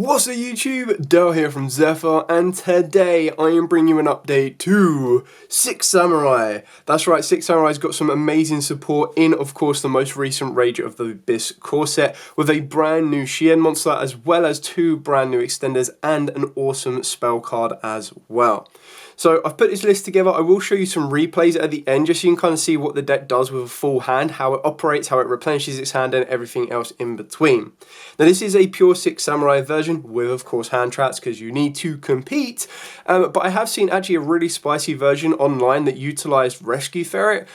What's up YouTube, Dale here from Zephyr, and today I am bringing you an update to Six Samurai. That's right, Six Samurai's got some amazing support in, of course, the most recent Rage of the Abyss core set, with a brand new Shien monster, as well as two brand new extenders and an awesome spell card as well. So I've put this list together. I will show you some replays at the end, just so you can kind of see what the deck does with a full hand, how it operates, how it replenishes its hand, and everything else in between. Now this is a pure Six Samurai version with, of course, hand traps, because you need to compete. But I have seen actually a really spicy version online that utilized Rescue Ferret.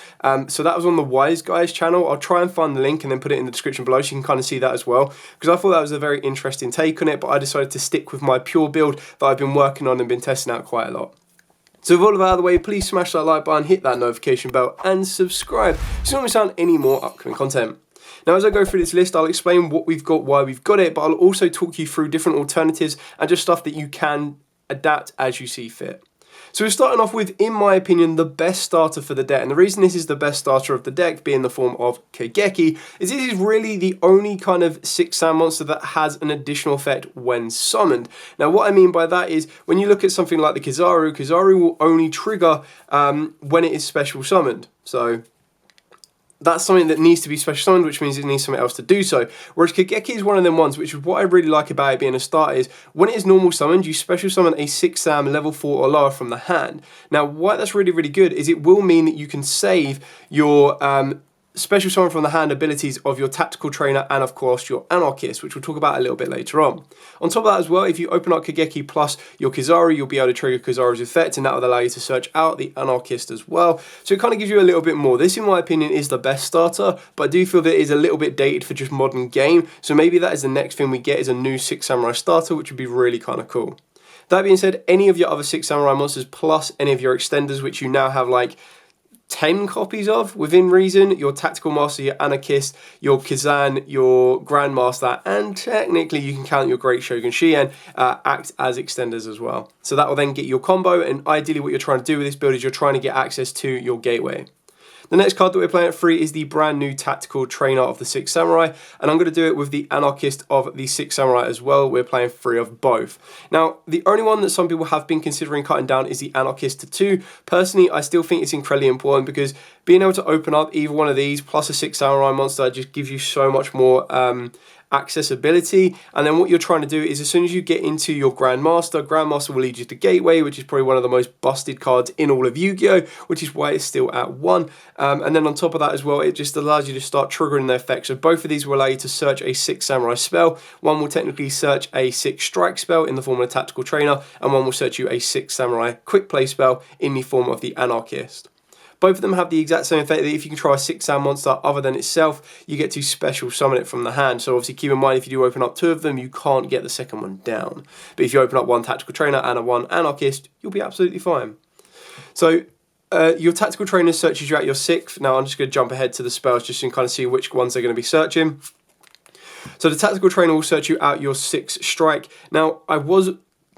So that was on the Wise Guys channel. I'll try and find the link and then put it in the description below so you can kind of see that as well, because I thought that was a very interesting take on it, but I decided to stick with my pure build that I've been working on and been testing out quite a lot. So with all of that out of the way, please smash that like button, hit that notification bell, and subscribe so you don't miss out on any more upcoming content. Now, as I go through this list, I'll explain what we've got, why we've got it, but I'll also talk you through different alternatives and just stuff that you can adapt as you see fit. So we're starting off with, in my opinion, the best starter for the deck. And the reason this is the best starter of the deck, being the form of Kageki, is this is really the only kind of 6-sound monster that has an additional effect when summoned. Now, what I mean by that is, when you look at something like the Kizaru will only trigger when it is special summoned. So that's something that needs to be special summoned, which means it needs something else to do so. Whereas Kageki is one of them ones, which is what I really like about it being a starter, is when it is normal summoned, you special summon a 6-sam level 4 or lower from the hand. Now, why that's really, really good is it will mean that you can save your special summon from the hand abilities of your tactical trainer and, of course, your anarchist, which we'll talk about a little bit later on. On top of that as well, if you open up Kageki plus your Kizaru, you'll be able to trigger Kizaru's effect, and that will allow you to search out the anarchist as well. So it kind of gives you a little bit more. This, in my opinion, is the best starter, but I do feel that it is a little bit dated for just modern game. So maybe that is the next thing we get, is a new Six Samurai starter, which would be really kind of cool. That being said, any of your other Six Samurai monsters plus any of your extenders, which you now have like 10 copies of within reason, your Tactical Master, your Anarchist, your Kazan, your Grandmaster, and technically you can count your Great Shogun Shien, act as extenders as well. So that will then get your combo, and ideally what you're trying to do with this build is you're trying to get access to your gateway. The next card that we're playing at 3 is the brand new Tactical Trainer of the Six Samurai, and I'm going to do it with the Anarchist of the Six Samurai as well. We're playing 3 of both. Now, the only one that some people have been considering cutting down is the Anarchist to 2. Personally, I still think it's incredibly important, because being able to open up either one of these plus a Six Samurai monster just gives you so much more accessibility. And then what you're trying to do is, as soon as you get into your Grandmaster will lead you to Gateway, which is probably one of the most busted cards in all of Yu-Gi-Oh, which is why it's still at 1. And then on top of that as well, it just allows you to start triggering their effects. So both of these will allow you to search a 6 Samurai spell. One will technically search a 6 strike spell in the form of a Tactical Trainer, and one will search you a 6 Samurai quick play spell in the form of the Anarchist. Both of them have the exact same effect, that if you control a 6-sound monster other than itself, you get to special summon it from the hand. So obviously keep in mind, if you do open up 2 of them, you can't get the second one down. But if you open up 1 Tactical Trainer and 1 Anarchist, you'll be absolutely fine. So your Tactical Trainer searches you out your 6th. Now I'm just going to jump ahead to the spells just so you can kind of see which ones they're going to be searching. So the Tactical Trainer will search you out your 6 strike. Now, I was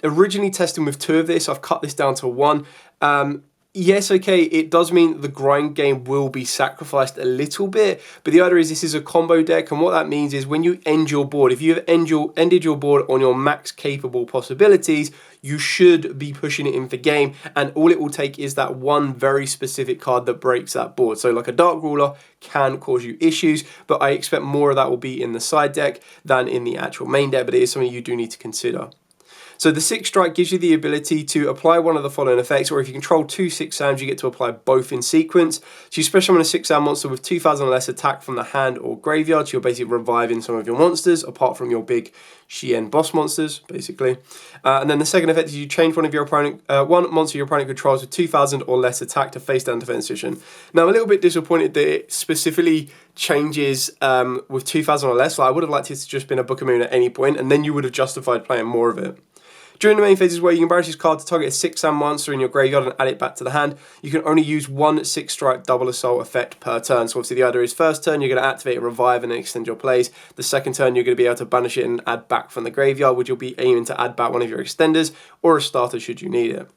originally testing with 2 of this. I've cut this down to 1. Yes, okay, it does mean the grind game will be sacrificed a little bit, but the other is, this is a combo deck, and what that means is, when you end your board, if you have ended your board on your max capable possibilities, you should be pushing it in for game, and all it will take is that one very specific card that breaks that board. So like a Dark Ruler can cause you issues, but I expect more of that will be in the side deck than in the actual main deck, but it is something you do need to consider. So the 6 strike gives you the ability to apply one of the following effects, or if you control 2 6-sounds, you get to apply both in sequence. So you special summon a 6-sound monster with 2,000 or less attack from the hand or graveyard, so you're basically reviving some of your monsters, apart from your big Shien boss monsters, basically. And then the second effect is you change one monster your opponent controls with 2,000 or less attack to face down defense position. Now, I'm a little bit disappointed that it specifically changes with 2,000 or less. Like, I would have liked it to just been a Book of Moon at any point, and then you would have justified playing more of it. During the main phases, where you can banish this card to target a 6-sound monster in your graveyard and add it back to the hand, you can only use 1 6-strike double assault effect per turn. So obviously the idea is, first turn you're going to activate and revive and then extend your plays. The second turn you're going to be able to banish it and add back from the graveyard, which you'll be aiming to add back one of your extenders or a starter should you need it.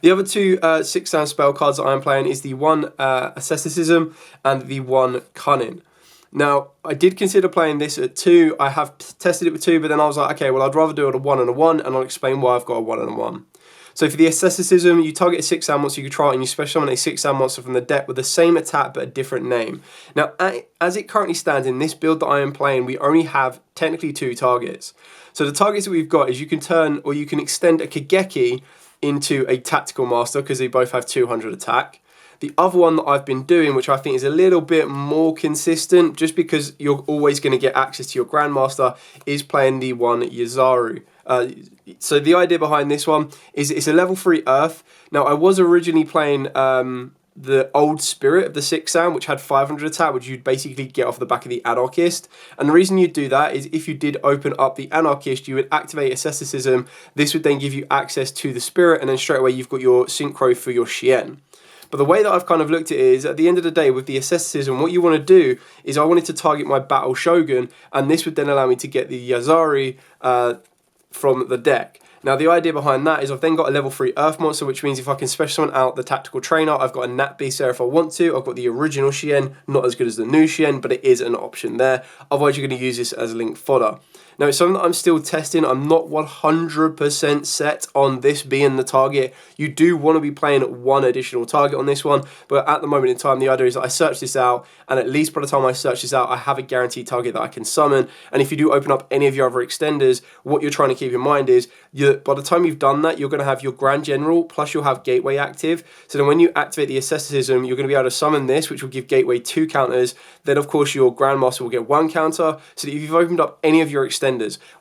The other 2 6-sound spell cards that I'm playing is the 1 Asceticism and the 1 Cunning. Now, I did consider playing this at 2. I have tested it with 2, but then I was like, okay, well, I'd rather do it at a 1 and a 1, and I'll explain why I've got a 1 and a 1. So for the asceticism, you target a 6 sound monster, you control it, and you special summon a 6 sound monster from the deck with the same attack but a different name. Now, as it currently stands in this build that I am playing, we only have technically 2 targets. So the targets that we've got is you can turn, or you can extend a Kageki into a tactical master, because they both have 200 attack. The other one that I've been doing, which I think is a little bit more consistent, just because you're always going to get access to your Grandmaster, is playing the one Yazaru. So the idea behind this one is it's a level 3 Earth. Now, I was originally playing the old Spirit of the 6 sound, which had 500 attack, which you'd basically get off the back of the Anarchist. And the reason you'd do that is if you did open up the Anarchist, you would activate Asceticism. This would then give you access to the Spirit, and then straight away you've got your Synchro for your Shien. But the way that I've kind of looked at it is, at the end of the day, with the asceticism, what you want to do is I wanted to target my Battle Shogun, and this would then allow me to get the Yazari from the deck. Now, the idea behind that is I've then got a level 3 Earth monster, which means if I can special summon out the Tactical Trainer, I've got a Nat Beast there if I want to. I've got the original Shien, not as good as the new Shien, but it is an option there. Otherwise, you're going to use this as link fodder. Now, it's something that I'm still testing. I'm not 100% set on this being the target. You do want to be playing 1 additional target on this one, but at the moment in time, the idea is that I search this out, and at least by the time I search this out, I have a guaranteed target that I can summon. And if you do open up any of your other extenders, what you're trying to keep in mind is, by the time you've done that, you're going to have your Grand General, plus you'll have Gateway active. So then when you activate the Asceticism, you're going to be able to summon this, which will give Gateway 2 counters. Then, of course, your Grandmaster will get 1 counter. So that if you've opened up any of your extenders,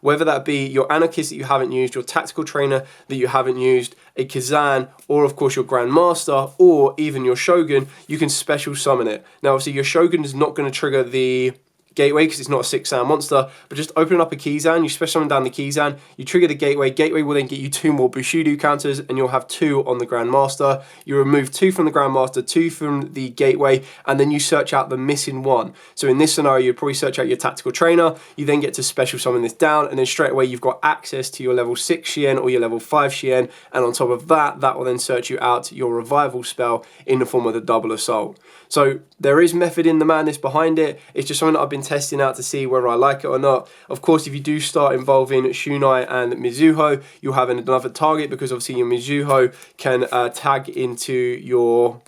whether that be your Anarchist that you haven't used, your Tactical Trainer that you haven't used, a Kazan, or of course your Grandmaster, or even your Shogun, you can special summon it. Now, obviously, your Shogun is not going to trigger the Gateway because it's not a 6 sound monster, but just open up a Kizan, you special summon down the Kizan, you trigger the Gateway, Gateway will then get you 2 more Bushido counters, and you'll have 2 on the Grandmaster. You remove 2 from the Grandmaster, 2 from the Gateway, and then you search out the missing 1. So in this scenario, you'd probably search out your Tactical Trainer, you then get to special summon this down, and then straight away you've got access to your level 6 Shien or your level 5 Shien, and on top of that, that will then search you out your revival spell in the form of the Double Assault. So there is method in the madness behind it. It's just something that I've been testing out to see whether I like it or not. Of course, if you do start involving Shunai and Mizuho, you'll have another target, because obviously your Mizuho can tag into your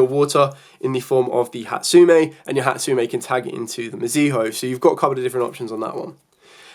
water in the form of the Hatsume, and your Hatsume can tag into the Mizuho. So you've got a couple of different options on that one.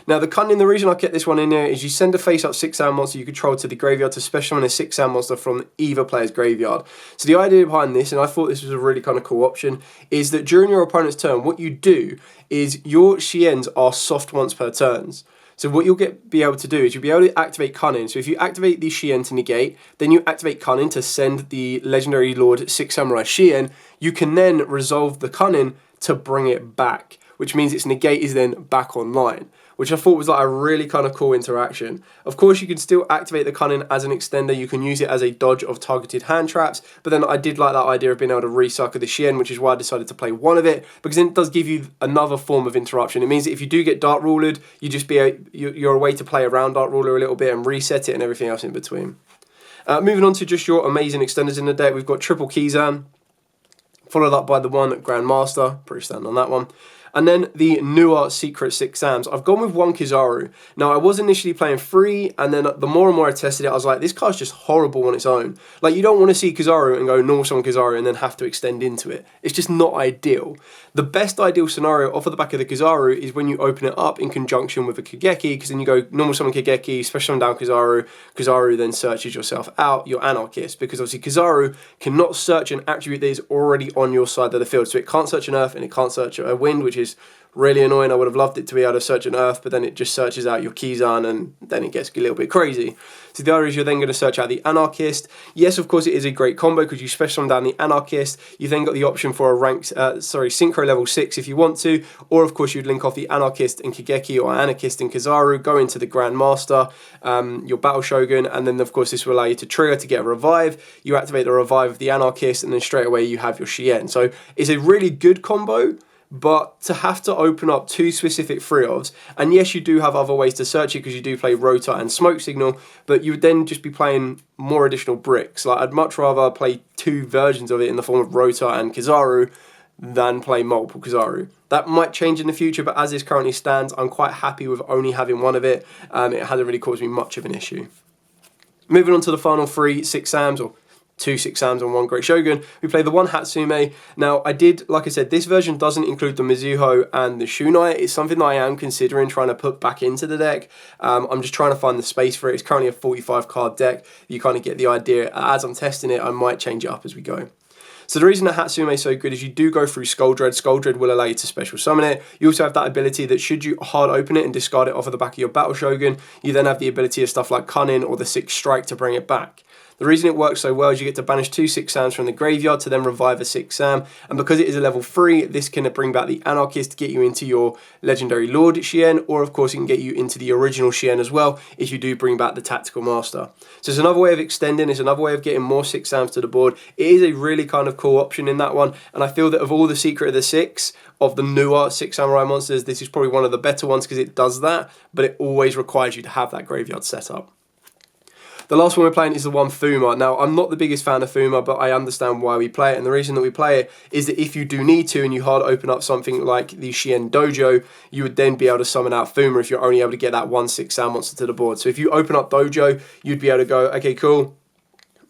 Now, the cunning, the reason I kept this one in there is you send a face-up 6 sound monster you control to the graveyard to special summon a 6 sound monster from either player's graveyard. So the idea behind this, and I thought this was a really kind of cool option, is that during your opponent's turn, what you do is your Shiens are soft once per turns. So what you'll be able to do is you'll be able to activate Cunning. So if you activate the Shien to negate, then you activate Cunning to send the Legendary Lord 6 Samurai Shien, you can then resolve the Cunning to bring it back, which means its negate is then back online, which I thought was like a really kind of cool interaction. Of course, you can still activate the Cunning as an extender. You can use it as a dodge of targeted hand traps, but then I did like that idea of being able to recycle the Shien, which is why I decided to play 1 of it, because then it does give you another form of interruption. It means that if you do get Dark Rulered, you're a way to play around Dark Ruler a little bit and reset it and everything else in between. Moving on to just your amazing extenders in the deck, we've got Triple Kizan, followed up by the 1 Grandmaster, pretty standard on that one. And then the newer Secret 6 Sams. I've gone with 1 Kizaru. Now, I was initially playing 3, and then the more and more I tested it, I was like, this card's just horrible on its own. Like, you don't want to see Kizaru and go normal summon Kizaru and then have to extend into it. It's just not ideal. The best ideal scenario off of the back of the Kizaru is when you open it up in conjunction with a Kageki, because then you go normal summon Kageki, special summon down Kizaru. Kizaru then searches yourself out, your Anarchist, because obviously Kizaru cannot search an attribute that is already on your side of the field. So it can't search an Earth and it can't search a Wind, which is really annoying. I would have loved it to be able to search an Earth, but then it just searches out your Kizan and then it gets a little bit crazy. So the other is you're then going to search out the Anarchist. Yes, of course, it is a great combo because you special summon down the Anarchist. You've then got the option for a Synchro level 6 if you want to, or of course you'd link off the Anarchist and Kageki or Anarchist and Kizaru, go into the Grandmaster, your Battle Shogun, and then of course this will allow you to trigger to get a revive. You activate the revive of the Anarchist and then straight away you have your Shien. So it's a really good combo. But to have to open up 2 specific free-ofs, and yes, you do have other ways to search it because you do play Rota and Smoke Signal, but you would then just be playing more additional bricks. Like, I'd much rather play 2 versions of it in the form of Rota and Kizaru than play multiple Kizaru. That might change in the future, but as this currently stands, I'm quite happy with only having one of it. It hasn't really caused me much of an issue. Moving on to the final 3 6 Sams, or 2 6 Sams and 1 Great Shogun, we play the 1 Hatsume. Now, like I said, this version doesn't include the Mizuho and the Shunai. It's something that I am considering trying to put back into the deck. I'm just trying to find the space for it. It's currently a 45 card deck. You kind of get the idea. As I'm testing it, I might change it up as we go. So the reason that Hatsume is so good is you do go through Skull Dread. Skull Dread will allow you to special summon it. You also have that ability that should you hard open it and discard it off of the back of your Battle Shogun, you then have the ability of stuff like Cunning or the 6 Strike to bring it back. The reason it works so well is you get to banish 2 6 Sams from the graveyard to then revive a 6 Sam, and because it is a level 3, this can bring back the Anarchist to get you into your Legendary Lord Shien, or of course it can get you into the original Shien as well if you do bring back the Tactical Master. So it's another way of extending, it's another way of getting more 6 Sams to the board. It is a really kind of cool option in that one, and I feel that of all the Secret of the Six, of the newer 6 Samurai monsters, this is probably one of the better ones because it does that, but it always requires you to have that graveyard set up. The last one we're playing is the 1 Fuma. Now, I'm not the biggest fan of Fuma, but I understand why we play it. And the reason that we play it is that if you do need to and you hard open up something like the Shien Dojo, you would then be able to summon out Fuma if you're only able to get that 1 6 Sam monster to the board. So if you open up Dojo, you'd be able to go, okay, cool.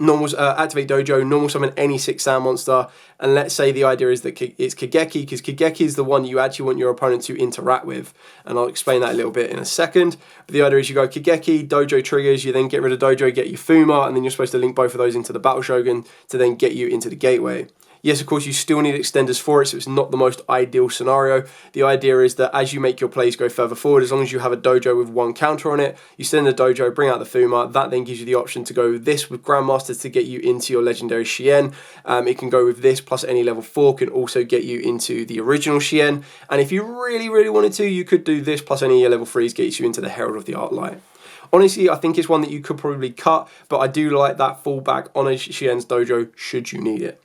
Activate Dojo, normal summon any 6 Sam monster, and let's say the idea is that it's Kageki, because Kageki is the one you actually want your opponent to interact with, and I'll explain that a little bit in a second. But the idea is you go Kageki, Dojo triggers, you then get rid of Dojo, get your Fuma, and then you're supposed to link both of those into the Battle Shogun to then get you into the Gateway. Yes, of course, you still need extenders for it, so it's not the most ideal scenario. The idea is that as you make your plays go further forward, as long as you have a Dojo with 1 counter on it, you send the Dojo, bring out the Fuma, that then gives you the option to go with this with Grandmasters to get you into your Legendary Shien. It can go with this plus any level 4 can also get you into the original Shien. And if you really, really wanted to, you could do this plus any level 3s gets you into the Herald of the Arclight. Honestly, I think it's one that you could probably cut, but I do like that fallback on a Shien's Dojo should you need it.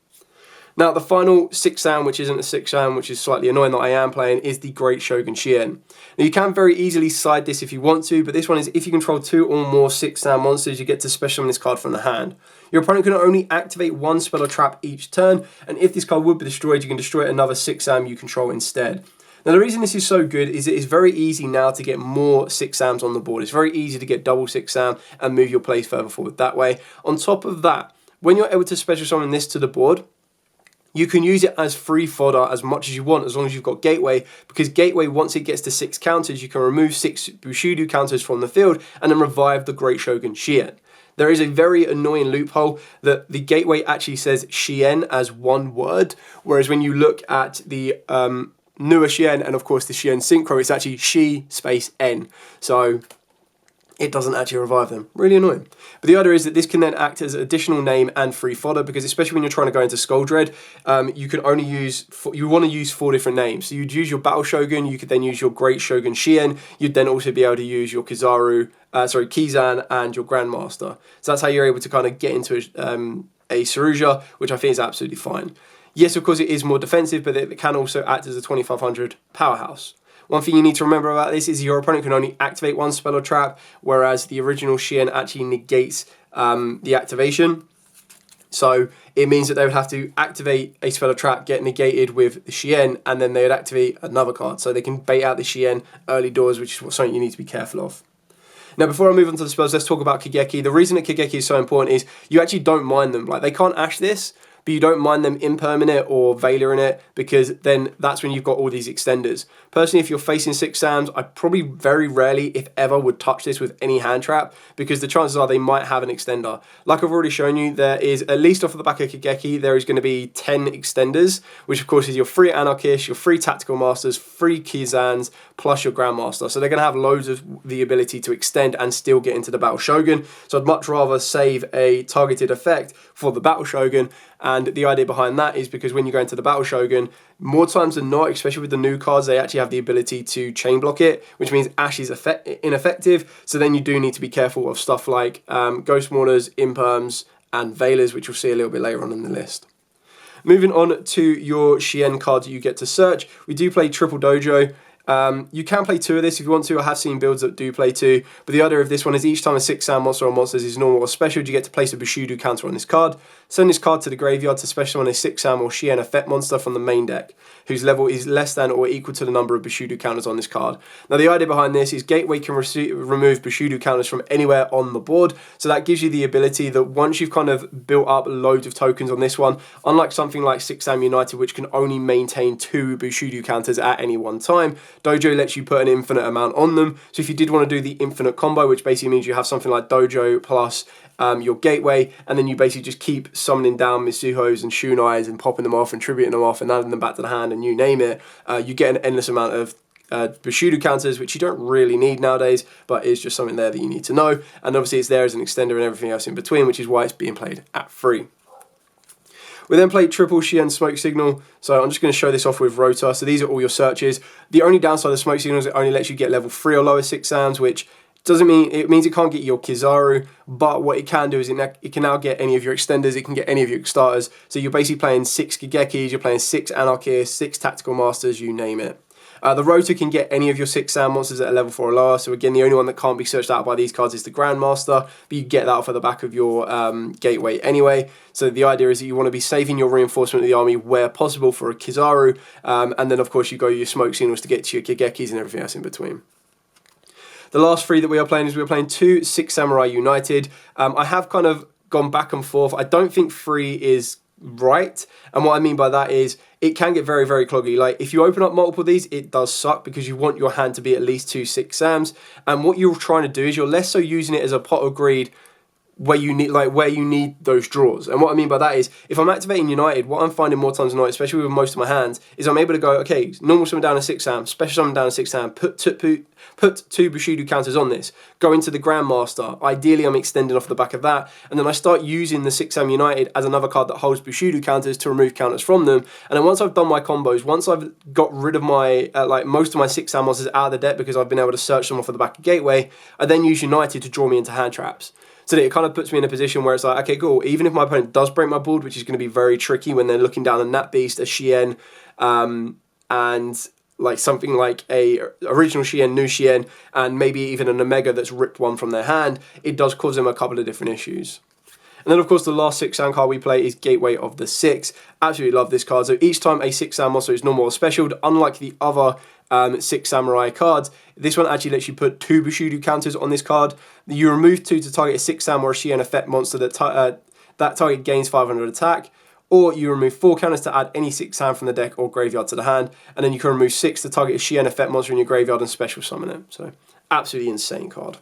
Now, the final 6 Sam, which isn't a 6 Sam, which is slightly annoying that I am playing, is the Great Shogun Shien. Now, you can very easily side this if you want to, but this one is if you control 2 or more 6 Sam monsters, you get to special summon this card from the hand. Your opponent can only activate 1 spell or trap each turn, and if this card would be destroyed, you can destroy another 6 Sam you control instead. Now, the reason this is so good is it is very easy now to get more 6 Sams on the board. It's very easy to get double 6 Sam and move your plays further forward that way. On top of that, when you're able to special summon this to the board, you can use it as free fodder as much as you want, as long as you've got Gateway, because Gateway, once it gets to 6 counters, you can remove 6 Bushido counters from the field and then revive the Great Shogun Shien. There is a very annoying loophole that the Gateway actually says Shien as one word, whereas when you look at the newer Shien and of course the Shien Synchro, it's actually Shi space N. So it doesn't actually revive them. Really annoying. But the idea is that this can then act as additional name and free fodder, because especially when you're trying to go into Skull Dread, you can only use, you want to use 4 different names. So you'd use your Battle Shogun, you could then use your Great Shogun Shien, you'd then also be able to use your Kizan and your Grandmaster. So that's how you're able to kind of get into a Saruja, which I think is absolutely fine. Yes, of course it is more defensive, but it can also act as a 2500 powerhouse. One thing you need to remember about this is your opponent can only activate 1 spell or trap, whereas the original Shien actually negates the activation. So it means that they would have to activate a spell or trap, get negated with the Shien, and then they would activate another card. So they can bait out the Shien early doors, which is something you need to be careful of. Now, before I move on to the spells, let's talk about Kageki. The reason that Kageki is so important is you actually don't mind them. Like, they can't ash this, but you don't mind them impermanent it or Veiler it, because then that's when you've got all these extenders. Personally, if you're facing 6 Sams, I probably very rarely, if ever, would touch this with any hand trap, because the chances are they might have an extender. Like I've already shown you, there is, at least off of the back of Kageki, there is going to be 10 extenders, which of course is your free Anarchist, your free Tactical Masters, free Kizans, plus your Grandmaster. So they're going to have loads of the ability to extend and still get into the Battle Shogun. So I'd much rather save a targeted effect for the Battle Shogun. And the idea behind that is because when you go into the Battle Shogun, more times than not, especially with the new cards, they actually have the ability to chain block it, which means Ash is ineffective. So then you do need to be careful of stuff like Ghost Mourners, Imperms, and Veilers, which you'll see a little bit later on in the list. Moving on to your Shien cards that you get to search, we do play Triple Dojo. You can play 2 of this if you want to. I have seen builds that do play 2, but the idea of this one is each time a 6-sound monster or monsters is normal or special, you get to place a Bushido counter on this card. Send this card to the graveyard to special summon a 6-sound or Shien effect monster from the main deck, whose level is less than or equal to the number of Bushido counters on this card. Now the idea behind this is Gateway can remove Bushido counters from anywhere on the board, so that gives you the ability that once you've kind of built up loads of tokens on this one, unlike something like 6-sound United, which can only maintain 2 Bushido counters at any one time, Dojo lets you put an infinite amount on them. So if you did want to do the infinite combo, which basically means you have something like Dojo plus your Gateway, and then you basically just keep summoning down Mitsuhos and Shunais and popping them off and tributing them off and adding them back to the hand and you name it, you get an endless amount of Bushido counters, which you don't really need nowadays, but is just something there that you need to know. And obviously it's there as an extender and everything else in between, which is why it's being played at 3. We then played triple Shien Smoke Signal, so I'm just going to show this off with Rotor. So these are all your searches. The only downside of Smoke Signal is it only lets you get level 3 or lower 6-sounds, which doesn't mean, it means it can't get your Kizaru, but what it can do is it can now get any of your extenders, it can get any of your starters. So you're basically playing 6 Gigekis, you're playing 6 Anarchists, 6 Tactical Masters, you name it. The Rotor can get any of your 6-sound monsters at a level 4 or lower, so again, the only one that can't be searched out by these cards is the Grandmaster, but you get that off of the back of your Gateway anyway. So the idea is that you want to be saving your reinforcement of the army where possible for a Kizaru, and then of course you go your Smoke Signals to get to your Gigekis and everything else in between. The last 3 that we are playing is we are playing 2 Six Samurai United. I have kind of gone back and forth. I don't think 3 is right, and what I mean by that is it can get very, very cloggy. Like if you open up multiple of these, it does suck because you want your hand to be at least 2 6-Sams, and what you're trying to do is you're less so using it as a pot of greed where you need those draws. And what I mean by that is if I'm activating United, what I'm finding more times than not, especially with most of my hands, is I'm able to go, okay, normal summon down a 6-Sam, special summon down a 6-Sam, put 2 Bushido counters on this, go into the Grandmaster. Ideally, I'm extending off the back of that, and then I start using the 6-Sam United as another card that holds Bushido counters to remove counters from them. And then once I've done my combos, once I've got rid of my most of my 6-Sam monsters out of the deck because I've been able to search them off of the back of Gateway, I then use United to draw me into hand traps. So that it kind of puts me in a position where it's like, okay, cool, even if my opponent does break my board, which is going to be very tricky when they're looking down a Nat Beast, a Shien, and like something like a original Shien, new Shien, and maybe even an Omega that's ripped one from their hand, it does cause them a couple of different issues. And then, of course, the last 6-sound card we play is Gateway of the 6. Absolutely love this card. So each time a 6-sound monster is normal or special, unlike the other 6 Samurai cards, this one actually lets you put 2 Bushido counters on this card. You remove 2 to target a 6-Sam or a Shien effect monster that target gains 500 attack, or you remove 4 counters to add any 6-Sam from the deck or graveyard to the hand, and then you can remove 6 to target a Shien effect monster in your graveyard and special summon it. So, absolutely insane card.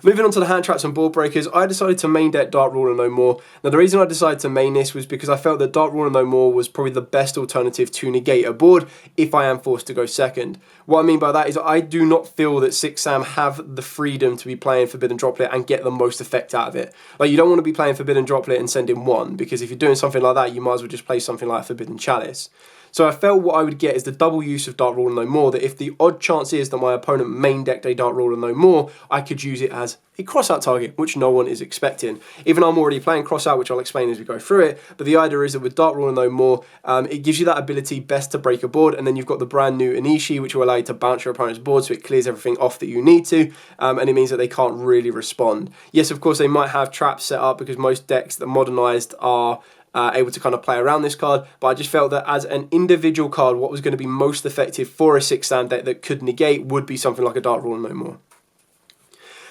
Moving on to the hand traps and board breakers, I decided to main deck Dark Ruler No More. Now the reason I decided to main this was because I felt that Dark Ruler No More was probably the best alternative to negate a board if I am forced to go second. What I mean by that is I do not feel that 6-Sam have the freedom to be playing Forbidden Droplet and get the most effect out of it. Like you don't want to be playing Forbidden Droplet and sending 1, because if you're doing something like that, you might as well just play something like Forbidden Chalice. So I felt what I would get is the double use of Dark Ruler No More, that if the odd chance is that my opponent main decked a Dark Ruler No More, I could use it as a crossout target, which no one is expecting. Even though I'm already playing crossout, which I'll explain as we go through it, but the idea is that with Dark Ruler No More, it gives you that ability best to break a board, and then you've got the brand new Inishi, which will allow you to bounce your opponent's board so it clears everything off that you need to, and it means that they can't really respond. Yes, of course, they might have traps set up because most decks that modernized are able to kind of play around this card, but I just felt that as an individual card, what was going to be most effective for a 6-Sam deck that could negate would be something like a Dark Ruler No More.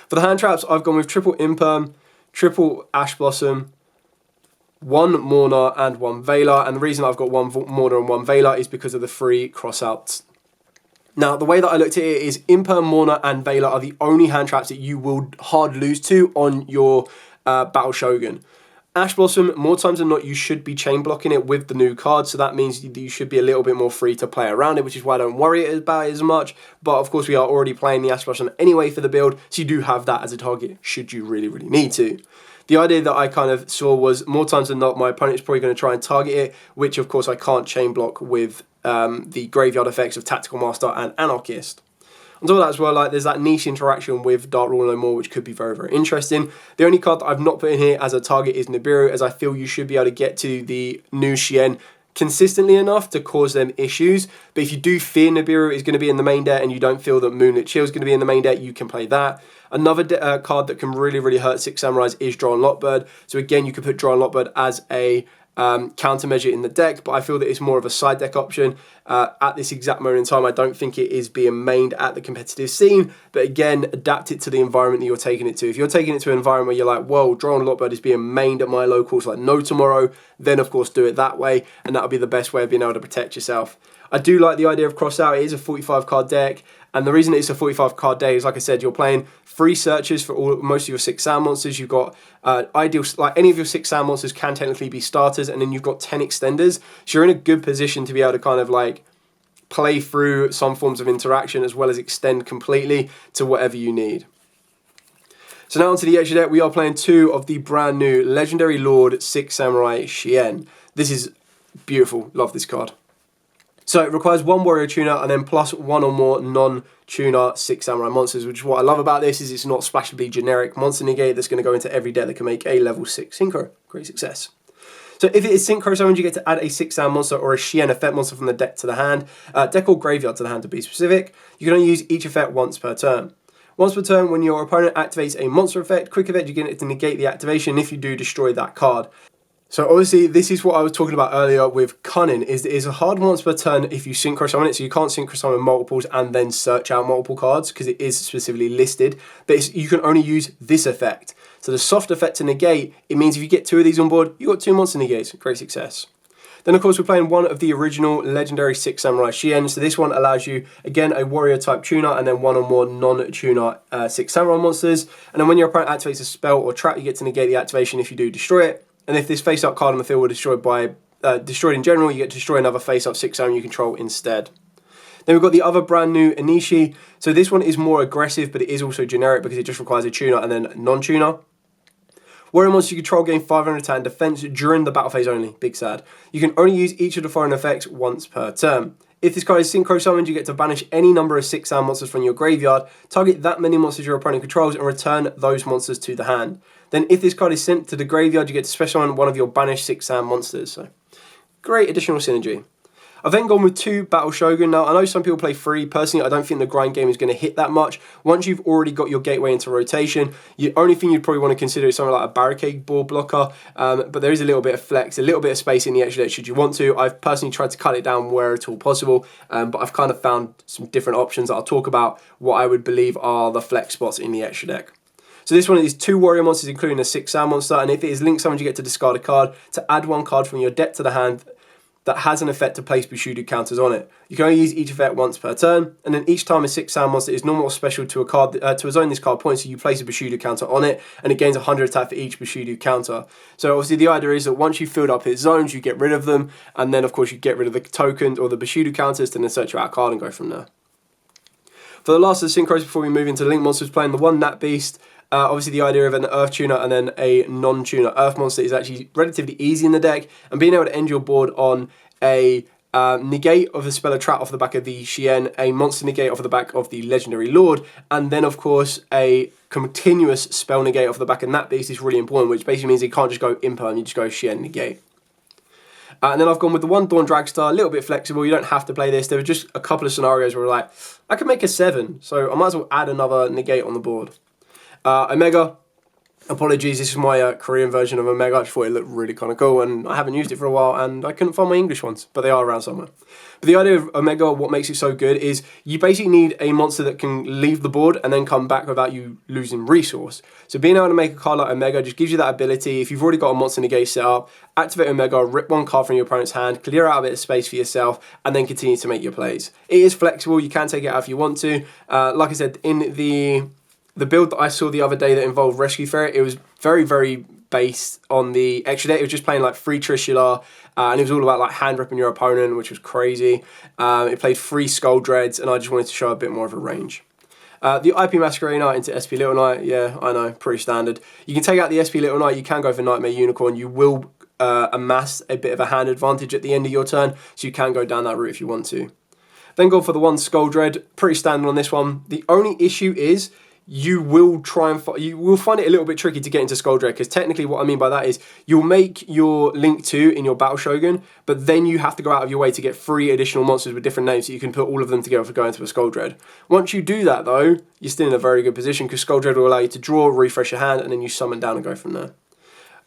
For the hand traps, I've gone with triple Imperm, triple Ash Blossom, 1 Mourner and 1 Veiler, and the reason I've got 1 Mourner and 1 Veiler is because of the 3 crossouts. Now, the way that I looked at it is Imperm, Mourner and Veiler are the only hand traps that you will hard lose to on your Battle Shogun. Ash Blossom, more times than not, you should be chain blocking it with the new card, so that means you should be a little bit more free to play around it, which is why I don't worry about it as much. But of course, we are already playing the Ash Blossom anyway for the build, so you do have that as a target should you really, really need to. The idea that I kind of saw was more times than not, my opponent's probably going to try and target it, which of course I can't chain block with the graveyard effects of Tactical Master and Anarchist. On top of that as well, like there's that niche interaction with Dark Ruler No More, which could be very, very interesting. The only card that I've not put in here as a target is Nibiru, as I feel you should be able to get to the new Shien consistently enough to cause them issues. But if you do fear Nibiru is going to be in the main deck and you don't feel that Moonlit Chill is going to be in the main deck, you can play that. Another card that can really hurt Six Samurais is Draw and Lockbird. So again, you could put Draw and Lockbird as a countermeasure in the deck, but I feel that it's more of a side deck option. At this exact moment in time, I don't think it is being mained at the competitive scene, but again, adapt it to the environment that you're taking it to. If you're taking it to an environment where you're like, whoa, Draw and Lockbird is being mained at my locals like no tomorrow, then of course do it that way, and that'll be the best way of being able to protect yourself. I do like the idea of Cross Out. It is a 45 card deck, and the reason it's a 45 card deck is, like I said, you're playing 3 searches for most of your 6 sound monsters. You've got like any of your 6 sound monsters can technically be starters, and then you've got 10 extenders. So you're in a good position to be able to kind of like play through some forms of interaction as well as extend completely to whatever you need. So now onto the extra deck. We are playing 2 of the brand new Legendary Lord 6 Samurai Shien. This is beautiful. Love this card. So it requires 1 warrior tuner and then plus 1 or more non-tuner 6 samurai monsters, which is what I love about this, is it's not splashable generic monster negate that's going to go into every deck that can make a level 6 synchro. Great success. So if it is synchro summoned, you get to add a 6 sound monster or a Shien effect monster from the deck to the hand, deck or graveyard to the hand to be specific. You can only use each effect once per turn. Once per turn, when your opponent activates a monster effect, quick effect, you get it to negate the activation. If you do, destroy that card. So obviously, this is what I was talking about earlier with Cunning, is that it's a hard once per turn if you synchro summon it, so you can't synchro summon multiples and then search out multiple cards, because it is specifically listed, but you can only use this effect. So the soft effect to negate, it means if you get 2 of these on board, you've got 2 monster negates. Great success. Then of course we're playing 1 of the original legendary 6 Samurai Shien, so this one allows you, again, a warrior type tuner and then 1 or more non-tuner 6 Samurai monsters, and then when your opponent activates a spell or trap, you get to negate the activation. If you do, destroy it. And if this face-up card on the field were destroyed in general, you get to destroy another face-up 6 samurai you control instead. Then we've got the other brand new Inishi. So this one is more aggressive, but it is also generic because it just requires a tuner and then non-tuner. Warrior monsters you control gain 500 attack and defense during the battle phase only. Big sad. You can only use each of the foreign effects once per turn. If this card is synchro summoned, you get to banish any number of 6 sound monsters from your graveyard, target that many monsters your opponent controls, and return those monsters to the hand. Then if this card is sent to the graveyard, you get to special summon one of your banished 6 sound monsters. So great additional synergy. I've then gone with 2 Battle Shogun. Now, I know some people play 3. Personally, I don't think the grind game is going to hit that much. Once you've already got your gateway into rotation, the only thing you'd probably want to consider is something like a barricade board blocker. But there is a little bit of flex, a little bit of space in the extra deck should you want to. I've personally tried to cut it down where at all possible, but I've kind of found some different options that I'll talk about what I would believe are the flex spots in the extra deck. So this one is 2 warrior monsters, including a 6 sound monster, and if it is link summoned, you get to discard a card to add 1 card from your deck to the hand that has an effect to place Bushido counters on it. You can only use each effect once per turn, and then each time a 6 sound monster is normal or special to a card to a zone this card points, so you place a Bushido counter on it, and it gains 100 attack for each Bushido counter. So obviously the idea is that once you've filled up its zones, you get rid of them, and then of course you get rid of the tokens or the Bushido counters to then search out a card and go from there. For the last of the synchros before we move into the link monsters, playing the 1 Nat Beast. Obviously the idea of an Earth Tuner and then a non-tuner Earth monster is actually relatively easy in the deck, and being able to end your board on a negate of the spell or trap off the back of the Shien, a monster negate off the back of the Legendary Lord, and then of course a continuous spell negate off the back of that beast is really important, which basically means you can't just go imperm, you just go Shien negate. And then I've gone with the 1 Dawn Dragstar, a little bit flexible, you don't have to play this. There were just a couple of scenarios where like, I could make a 7, so I might as well add another negate on the board. Omega, apologies, this is my Korean version of Omega. I just thought it looked really kind of cool, and I haven't used it for a while, and I couldn't find my English ones, but they are around somewhere. But the idea of Omega, what makes it so good, is you basically need a monster that can leave the board and then come back without you losing resource. So being able to make a card like Omega just gives you that ability. If you've already got a monster negate set up, activate Omega, rip 1 card from your opponent's hand, clear out a bit of space for yourself, and then continue to make your plays. It is flexible, you can take it out if you want to. Like I said, in the build that I saw the other day that involved Rescue Ferret, it was very based on the extra deck. It was just playing like 3 Trishula, and it was all about like hand ripping your opponent, which was crazy. It played 3 Skull Dreads, and I just wanted to show a bit more of a range. The IP Masquerade Knight into SP Little Knight, yeah, I know, pretty standard. You can take out the SP Little Knight, you can go for Nightmare Unicorn, you will amass a bit of a hand advantage at the end of your turn, so you can go down that route if you want to. Then go for the 1 Skull Dread, pretty standard on this one. The only issue is, you will you will find it a little bit tricky to get into Skull Dread, because technically what I mean by that is you'll make your Link 2 in your Battle Shogun, but then you have to go out of your way to get 3 additional monsters with different names so you can put all of them together for going to a Skull Dread. Once you do that though, you're still in a very good position, because Skull Dread will allow you to draw, refresh your hand, and then you summon down and go from there.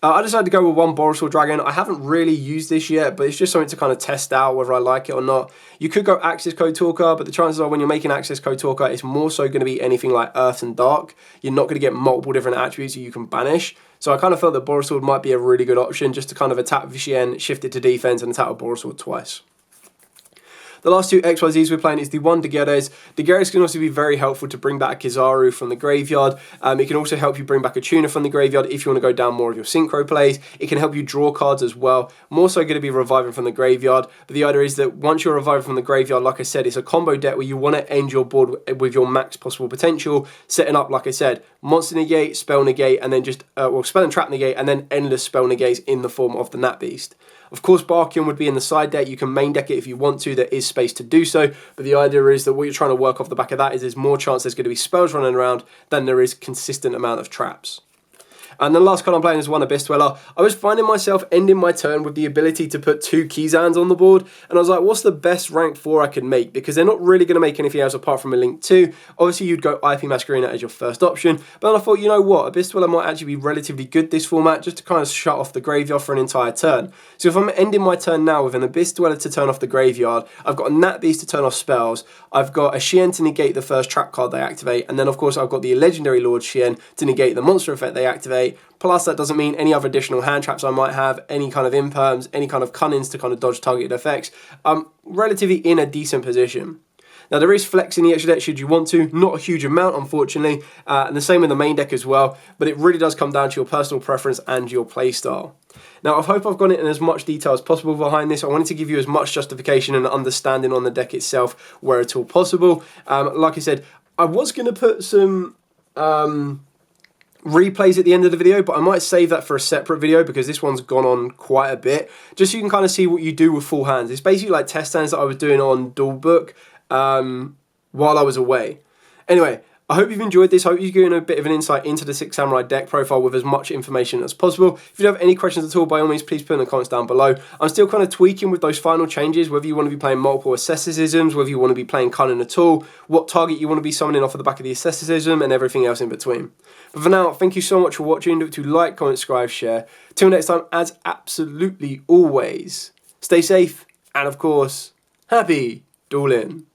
I decided to go with one Borosaur Dragon. I haven't really used this yet, but it's just something to kind of test out whether I like it or not. You could go Access Code Talker, but the chances are when you're making Access Code Talker, it's more so going to be anything like Earth and Dark. You're not going to get multiple different attributes that you can banish. So I kind of felt that Borosaur might be a really good option, just to kind of attack with Shien, shift it to defense, and attack with Borosaur twice. The last 2 XYZs we're playing is the one Daguerres. Daguerres can also be very helpful to bring back a Kizaru from the graveyard. It can also help you bring back a Tuna from the graveyard if you want to go down more of your Synchro plays. It can help you draw cards as well. More so going to be reviving from the graveyard. But the idea is that once you're reviving from the graveyard, like I said, it's a combo deck where you want to end your board with your max possible potential, setting up, like I said, Monster Negate, Spell Negate, and then just, Spell and Trap Negate, and then endless Spell Negates in the form of the Nat Beast. Of course, Barkion would be in the side deck. You can main deck it if you want to. There is space to do so. But the idea is that what you're trying to work off the back of that is there's more chance there's going to be spells running around than there is consistent amount of traps. And the last card I'm playing is one Abyss Dweller. I was finding myself ending my turn with the ability to put 2 Keyzans on the board, and I was like, what's the best rank 4 I can make? Because they're not really going to make anything else apart from a Link 2. Obviously, you'd go IP Masquerena as your first option, but then I thought, you know what, Abyss Dweller might actually be relatively good this format, just to kind of shut off the graveyard for an entire turn. So if I'm ending my turn now with an Abyss Dweller to turn off the graveyard, I've got a Nat Beast to turn off spells, I've got a Shien to negate the first trap card they activate, and then of course I've got the Legendary Lord Shien to negate the monster effect they activate. Plus, that doesn't mean any other additional hand traps I might have, any kind of imperms, any kind of cunnings to kind of dodge targeted effects. I'm relatively in a decent position. Now, there is flex in the extra deck should you want to, not a huge amount, unfortunately, and the same with the main deck as well, but it really does come down to your personal preference and your playstyle. Now, I hope I've gone in as much detail as possible behind this. I wanted to give you as much justification and understanding on the deck itself where at all possible. Like I said, I was going to put some replays at the end of the video, but I might save that for a separate video because this one's gone on quite a bit, just so you can kind of see what you do with full hands. It's basically like test hands that I was doing on Duel Book while I was away. Anyway, I hope you've enjoyed this. I hope you've given a bit of an insight into the Six Samurai deck profile with as much information as possible. If you have any questions at all, by all means, please put in the comments down below. I'm still kind of tweaking with those final changes, whether you want to be playing multiple asceticisms, whether you want to be playing Cunning at all, what target you want to be summoning off of the back of the asceticism, and everything else in between. But for now, thank you so much for watching. Don't forget to like, comment, subscribe, share. Till next time, as absolutely always, stay safe, and of course, happy dueling.